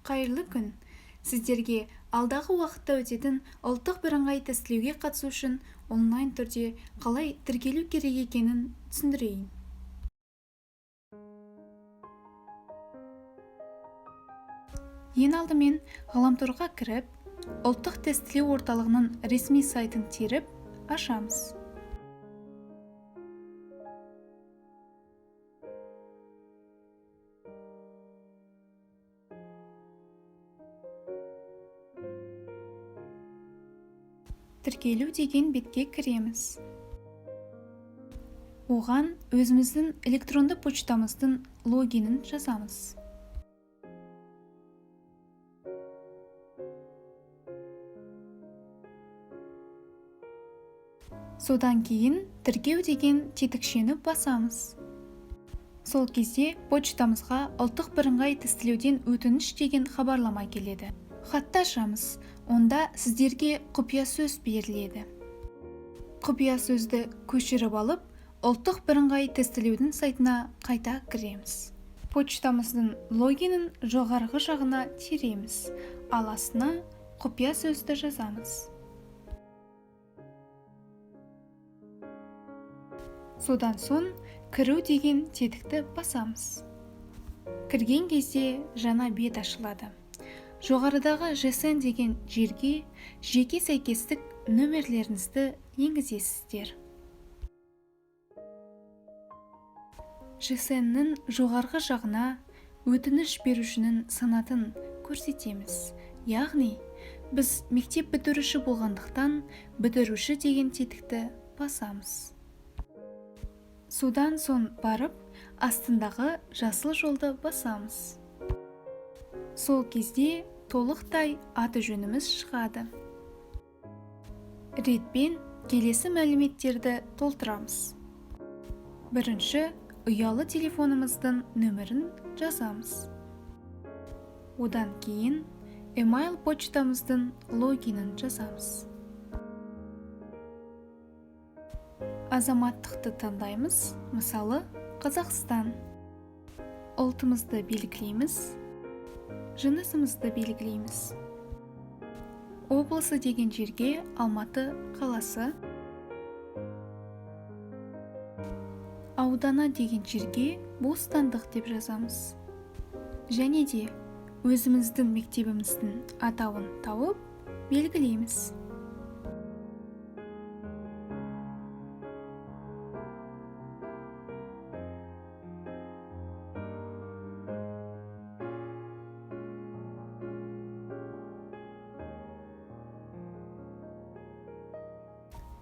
Қайырлы күн! Сіздерге алдағы уақытта өтетін ұлттық бірыңғай тестілеуге қатысу үшін онлайн түрде қалай тіркелу керек екенін түсіндірейін. Ең алдымен ғаламторға кіріп, ұлттық тестілеу орталығының ресми сайтын теріп ашамыз. Тіркелу деген бетке кіреміз. Оған өзіміздің электронды почтамыздың логинін жазамыз. Содан кейін тіркеу деген тетікшені басамыз. Сол кезде почтамызға ұлттық бірыңғай тестілеуден өтініш деген хабарлама келеді. Хатты ашамыз. Онда сіздерге құпия сөз беріледі. Құпия сөзді көшіріп алып, ұлттық бірыңғай тестілеудің сайтына қайта кіреміз. Почтамыздың логинін жоғарғы жағына тереміз, ал астына құпия сөзді жазамыз. Содан соң кіру деген тетікті басамыз. Кірген кезде жаңа бет ашылады. Жоғарыдағы GSM деген жерге жеке сәйкестік нөмірлеріңізді енгізесіздер. GSM-нің жоғарғы жағына өтініш берушінің санатын көрсетеміз. Яғни, біз мектеп бітіруші болғандықтан бітіруші деген тетікті басамыз. Содан соң барып, астындағы жасыл жолды басамыз. Сол кезде толықтай аты жөніміз шығады. Ретпен келесі мәліметтерді толтырамыз. Бірінші, ұялы телефонымыздың нөмірін жазамыз. Одан кейін email почтамыздың логинін жазамыз. Азаматтықты таңдаймыз, мысалы Қазақстан. Ұлтымызды белгілейміз. Жынысымызды белгілейміз. Облысы деген жерге Алматы қаласы. Аудана деген жерге Бостандық деп жазамыз. Және де өзіміздің мектебіміздің атауын тауып белгілейміз.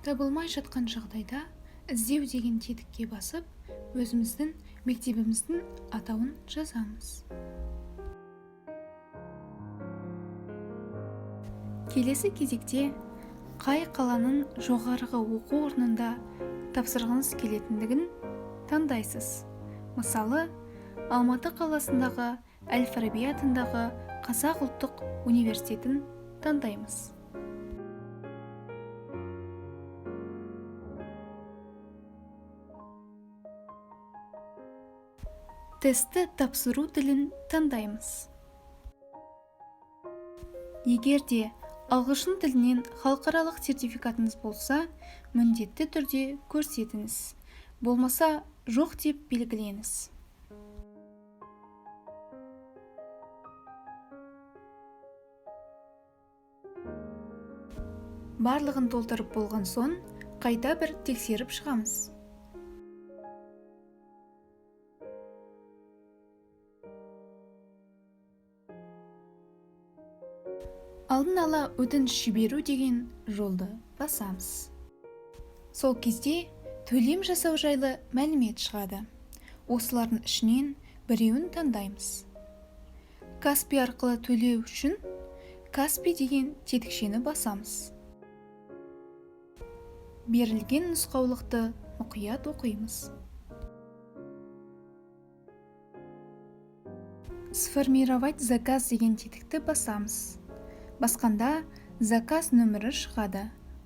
Табылмай жатқан жағдайда іздеу деген тетікке басып, өзіміздің мектебіміздің атауын жазамыз. Келесі кезекте қай қаланың жоғарғы оқу орнында тапсырғыңыз келетіндігін таңдайсыз. Мысалы, Алматы қаласындағы Әл-Фараби атындағы Қазақ ұлттық университетін таңдаймыз. Тестті тапсыру тілін таңдаймыз. Егер де ағылшын тілінен халықаралық сертификатыңыз болса, міндетті түрде көрсетіңіз. Болмаса, жоқ деп белгілеңіз. Барлығын толтырып болған соң, қайта бір тексеріп шығамыз. Алдын ала өтініш жіберу деген жолды басамыз. Сол кезде төлем жасау жайлы мәлімет шығады. Осылардың ішінен біреуін таңдаймыз. Каспи арқылы төлеу үшін Каспи деген тетікшені басамыз. Берілген нұсқаулықты мұқият оқимыз. Сформировать заказ деген тетікті басамыз. Басқанда заказ нөмірі шығады.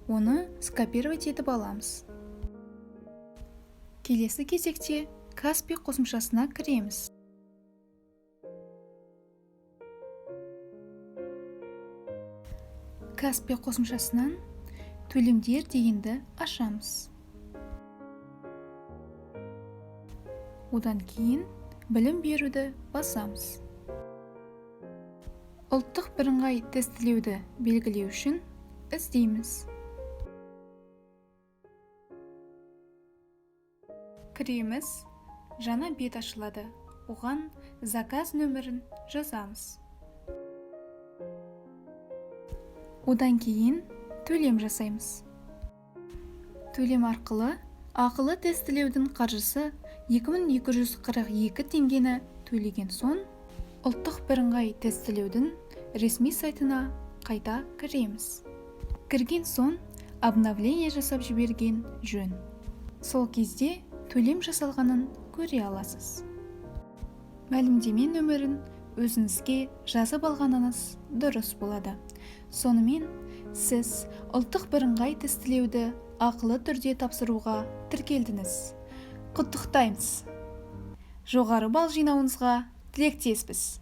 Оны скопировать етіп аламыз. Келесі кезекте Каспи қосымшасына кіреміз. Каспи қосымшасынан төлемдер дегенді ашамыз. Одан кейін білім беруді басамыз. Ұлттық бірыңғай тестілеуді белгілеу үшін іздейміз. Кіреміз, жаңа бет ашылады. Оған заказ нөмірін жазамыз. Одан кейін төлем жасаймыз. Төлем арқылы ақылы тестілеудің қаржысы 2242 теңгені төлеген соң, ұлттық бірыңғай тестілеудің ресми сайтына қайта кіреміз. Кірген соң, обновление жасап жіберген жөн. Сол кезде төлем жасалғанын көре аласыз. Мәлімдеме нөмірін өзіңізге жазып алғаныңыз дұрыс болады. Сонымен, сіз ұлттық бірыңғай тестілеуді ақылы түрде тапсыруға тіркелдіңіз. Құттықтаймыз! Жоғары балл жинауыңызға тілектеспіз.